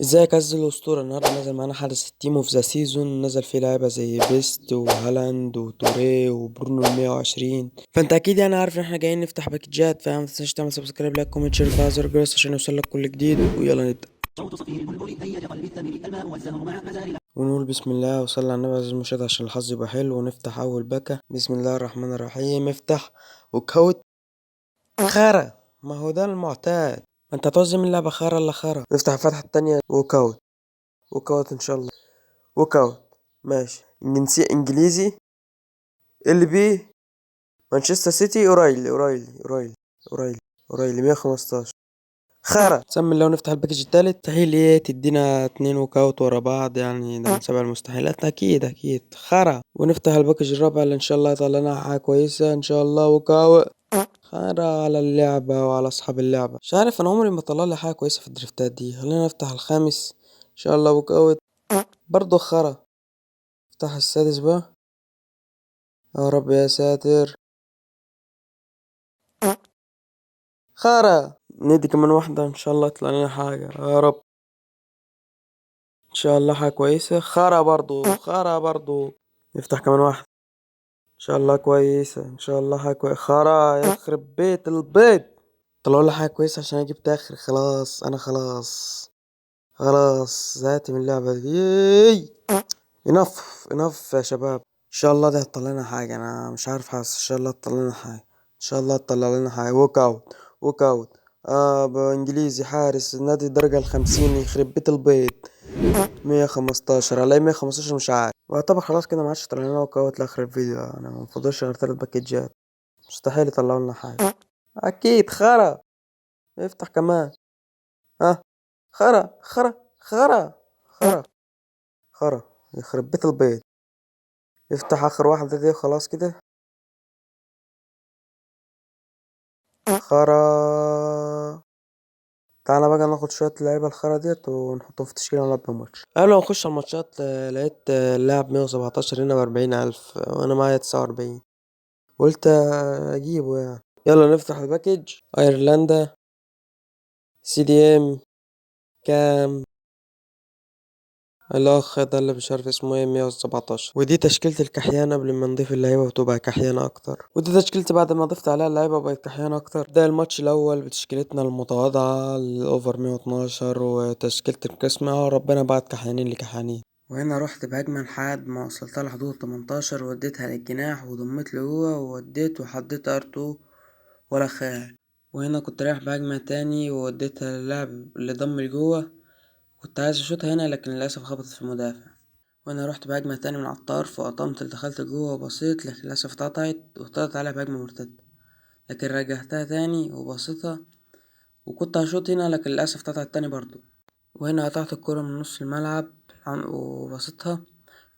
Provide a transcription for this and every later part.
ازيك عز الاسطوره؟ النهارده نزل معانا حدث التيم اوف ذا سيزون، نزل فيه لعيبه زي بيست وهالاند وتوريه وبرونو 120. فانت اكيد يعني عارف ان احنا جايين نفتح باكجات، فاهم؟ متنساش تعمل سبسكرايب، لايك، كومنت، شير، فعل زر الجرس عشان يوصلك كل جديد. ويلا نبدا. صوت صفير البلبل هيج قلبي الثمر الماء والزهر مع مزارنا. ونقول بسم الله وصلى على النبي عزيز المشاهد عشان الحظ يبقى حلو. ونفتح اول باكه. بسم الله الرحمن الرحيم. افتح وكوت خرا. ما هو ده المعتاد. ما انت هتوزي من لعبه خرا الا خرا. نفتح الفتحه التانية وكوت. وكوت ان شاء الله. وكوت. ماشي. جنسية انجليزي. ال بي. مانشستر سيتي. اورايلي 115. خرا. سمي الله ونفتح الباكج التالت. مستحيل ايه تدينا اتنين وكاوت ورا بعض، يعني ده من سبع المستحيلات. اكيد خرا. ونفتح الباكج الرابع اللي ان شاء الله يطلع لنا حاجة كويسة ان شاء الله. وكاوت. خرا على اللعبة وعلى اصحاب اللعبة. مش عارف، انا عمري ما طلع لي حاجة كويسة في الدريفتات دي. خلينا نفتح الخامس ان شاء الله. وكاوت. برضو خرا. افتح السادس بقى. يا رب يا ساتر. خارة. ندي كمان واحدة ان شاء الله يطلع لنا حاجة يا رب. ان شاء الله حاجة كويسة. خارة برضو. نفتح كمان واحدة ان شاء الله كويسة. ان شاء الله حاجة كويسة. خارة يخرب بيت البيض. طلعوا لي حاجة كويسة عشان انا جبت اخر. خلاص انا خلاص زهقت من اللعبة دي. انف يا شباب. ان شاء الله ده هتطلع لنا حاجة. انا مش عارف، حاسس ان شاء الله تطلع لنا حاجة. ان شاء الله تطلع لنا حاجة. ووك اوت. بانجليزي حارس نادي الدرجة الخمسين. يخرب بيت البيض. 115 علي 115. مش عارف. وطبعا خلاص كده ما عادش طلع لنا ووك اوت لاخر الفيديو. انا ما فضلش غير 3 باكيتات. مستحيل يطلعوا لنا حاجة. اكيد خرا. افتح كمان. ها. خرا. خرا. يخرب بيت البيض. افتح اخر واحدة دي خلاص كده. خرا. تعالى بقى ناخد شوية اللعيبة الخرا ديت ونحطهم في تشكيلة ونلعب بيهم ماتش. قبل ما نخش على الماتشات لقيت اللاعب 117 هنا ب40,000 وأنا معايا 49. قلت أجيبه يعني. يلا نفتح الباكج. أيرلندا. CDM. كام. الأخ ده اللي مش عارف اسمه ايه 117. ودي تشكيلة الكحيان قبل ما نضيف اللعيبة وتبقى كحيانة أكتر. ودي تشكيلتي بعد ما ضفت عليها اللعيبة وبقت كحيانة أكتر. ده الماتش الأول بتشكيلتنا المتواضعة الأوفر 112. وتشكيلة القسم ربنا بعد كحيانين لكحيانين. وهنا رحت بهجمة لحد ما وصلتها لحدود 18 ووديتها للجناح وضمت لجوه ووديت وحطيت ار2 ولا خيال. وهنا كنت رايح بهجمة تاني ووديتها للاعب اللي ضم لجوه. كنت عايز اشوطها هنا لكن للأسف خبطت في المدافع. وانا رحت بهجمة تاني من على الطرف وقطمت دخلت جوه وبصيت لكن للأسف اتقطعت وطلعت عليها بهجمة مرتدة. لكن رجعتها تاني وبصيتها وكنت هشوط هنا لكن للأسف اتقطعت تاني برضو. وهنا قطعت الكرة من نص الملعب وبصيتها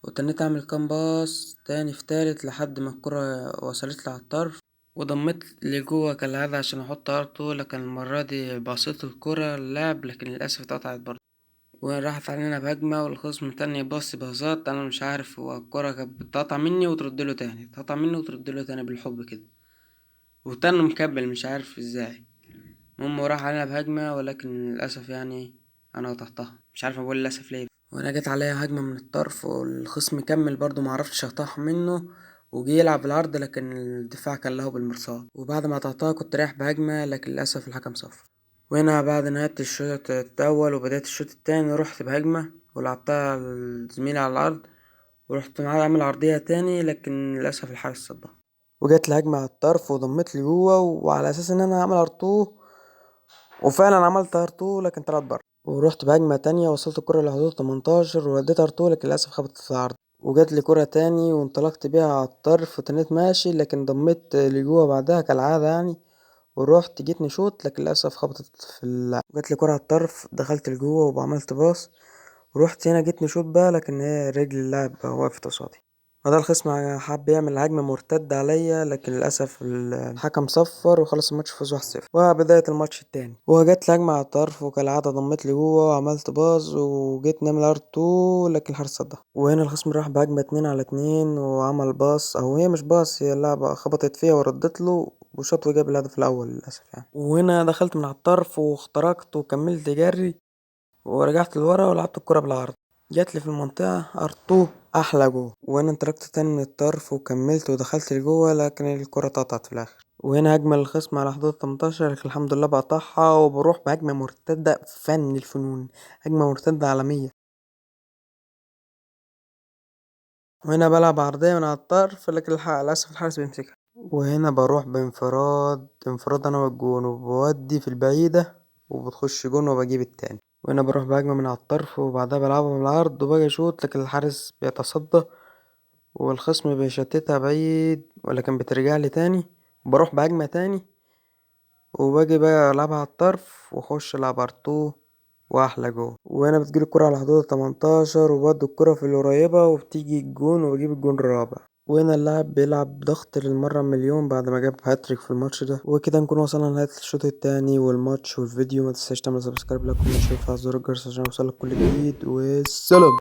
وتنيت اعمل كام باص تاني في تالت لحد ما الكرة وصلت لي على الطرف وضمت لجوه كالعادة عشان احط ار2. لكن المرة دي بصيت الكرة اللعب لكن للأسف اتقطعت برضو. وراحت علينا بهجمة والخصم تاني باص باصات. أنا مش عارف، هو الكرة كانت بتقطع مني وتردله تاني، تقطع مني وتردله تاني بالحب كده وتاني مكمل مش عارف ازاي. المهم راح علينا بهجمة ولكن للأسف يعني أنا قطعتها. مش عارف أقول للأسف ليه. وأنا جت عليا هجمة من الطرف والخصم كمل برضو معرفتش أقطعها منه وجي يلعب بالعرض لكن الدفاع كان له بالمرصاد. وبعد ما قطعتها كنت رايح بهجمة لكن للأسف الحكم صفر. وهنا بعد نهاية الشوط الأول وبداية الشوط التاني رحت بهجمة ولعبتها لزميلي على الأرض ورحت معاه أعمل عرضية تاني لكن للأسف الحارس صدها. وجت الهجمة على الطرف وضمت لي جوه وعلى أساس إن أنا هعمل ار2. وفعلا عملت ار2 لكن طلعت بره. ورحت بهجمة تانية وصلت الكرة لحدود 18 ووديت ار2 لكن للأسف خبطت في العرض. وجات لي كرة تاني وانطلقت بيها على الطرف وتنيت ماشي لكن ضميت لجوه بعدها كالعادة يعني. ورحت جيت نشوط لكن للأسف خبطت في جات لي كرة على الطرف دخلت لجوه وعملت باص. ورحت هنا جيت نشوط بقى لكن هي رجل اللاعب وقفت قصادي. وده الخصم حب يعمل هجمة مرتدة عليا لكن للأسف الحكم صفر وخلص الماتش فوز 1-0. وبداية الماتش التاني وجت هجمة على الطرف وكالعادة ضمت لي جوه وعملت باص وجيت نعمل ار2 لكن الحارس صدها. وهنا الخصم راح بهجمة 2-على-2 وعمل باص أو هي مش باص، هي اللعبة خبطت فيها وردت له وشاط وجاب الهدف الأول للأسف يعني. وهنا دخلت من على الطرف واخترقت وكملت جري ورجعت لورا ولعبت الكرة بالعرض، جات لي في المنطقة ارطوه احلى جول، وانا انطلقت تاني من الطرف وكملت ودخلت لجوه، لكن الكرة اتقطعت في الاخر. وهنا هجمة للخصم على حدود 18، لكن الحمد لله بقطعها وبروح بهجمة مرتدة فن الفنون، هجمة مرتدة عالمية. وهنا بلعب عرضية من على الطرف، لكن للأسف الحارس بيمسكها. وهنا بروح انفراد أنا والجون، وبودي في البعيدة وبتخش جون وبجيب التاني. وهنا بروح بهجمة من على الطرف وبعدها بلعبها بالعرض وباجي أشوط، لكن الحارس بيتصدى والخصم بيشتتها بعيد، ولكن بترجعلي تاني. بروح بهجمة تاني وباجي بقى ألعبها على الطرف وأخش ألعب ارتو واحلى جول. وهنا بتجيلي الكرة على حدود 18 وبدي الكرة في القريبة وبتيجي الجون وبجيب الجون الرابع. وهنا اللاعب بيلعب ضغط للمرة مليون بعد ما جاب هاتريك في الماتش ده. وكده نكون وصلنا لنهاية الشوط التاني والماتش والفيديو. ما تنساش تعمل سبسكرايب لكم وتشوف على زر الجرس عشان يوصلك كل جديد، والسلام.